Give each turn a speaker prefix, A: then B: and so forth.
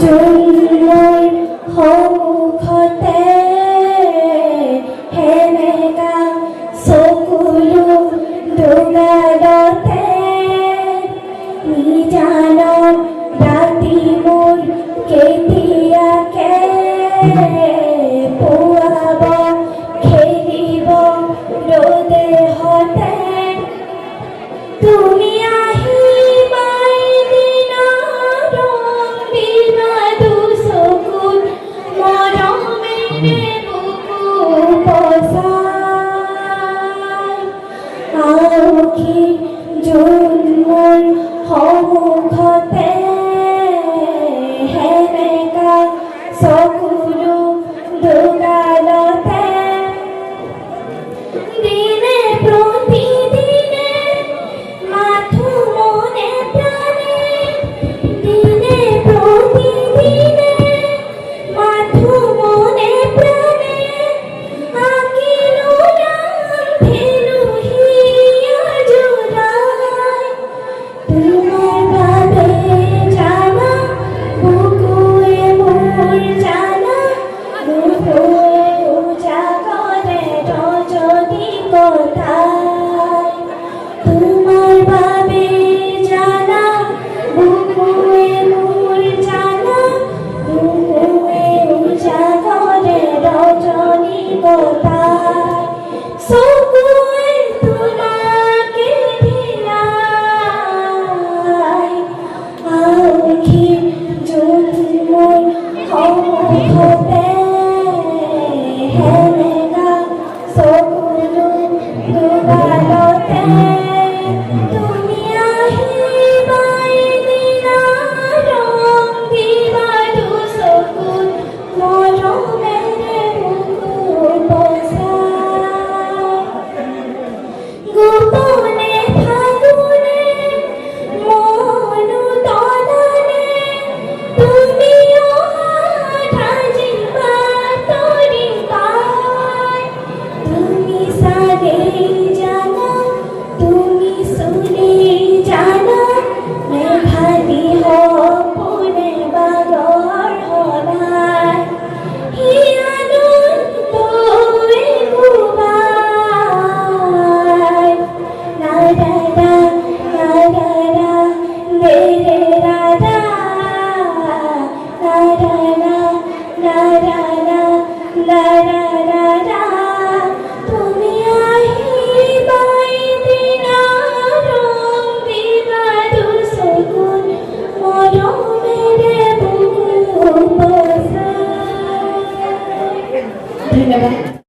A: জন্মৰ সন্মুখতে সেমেকা চকুলো দুগালতে নিজানত ৰাতি মোৰ কেতিয়াকে পুৱাব খেলিব ৰ'দে হতে তুমি আহিবাই দিনা ৰং দিবা দুচকুত মৰমেৰে বুকু বচাই আউখি জন্মৰ সন্মুখতে সেমেকা চকুলো দুগালতে দিনে প্ৰতিদিনে মাথো মনে প্ৰাণে দিনে প্ৰতিদিনে মাথো মনে প্ৰাণে আঁকিলো নাম ফেলো হিয়া জোৰাই তোমাৰ বাবে জানা বুকুৱে মোৰ জানা বুকুৱে উজাগৰে ৰজনী কথাই তোমাৰ বাবে জানা বুকুৱে মোৰ জানা বুকুৱে উজাগৰে ৰজনী কথাই চকুৱে তোমাকে ধিলাই আউখি জন্মৰ সন্মুখতে সেমেকা চকুলো দুগালতে তুমি আহিবাই দিনা ৰং দিবা দুচকুত মৰমেৰে বুকু বচাই গোপনে ফাগুনে মনো তলালে তুমি অহা ধাজি বাতৰি পাই তুমি চালেই জানা তুমি চুলেই জানা মেঘালী সপোনে বাগৰ সদায় হিয়ানন্দৱে কোবাই লাৰাৰা লাৰাৰা লেৰে ৰাৰা লাৰাৰা লাৰাৰা লাৰাৰা তুমি আহিবাই দিনা ৰং দিবা দুচকুত মৰমেৰে বুকু বচাই। ধন্যবাদ।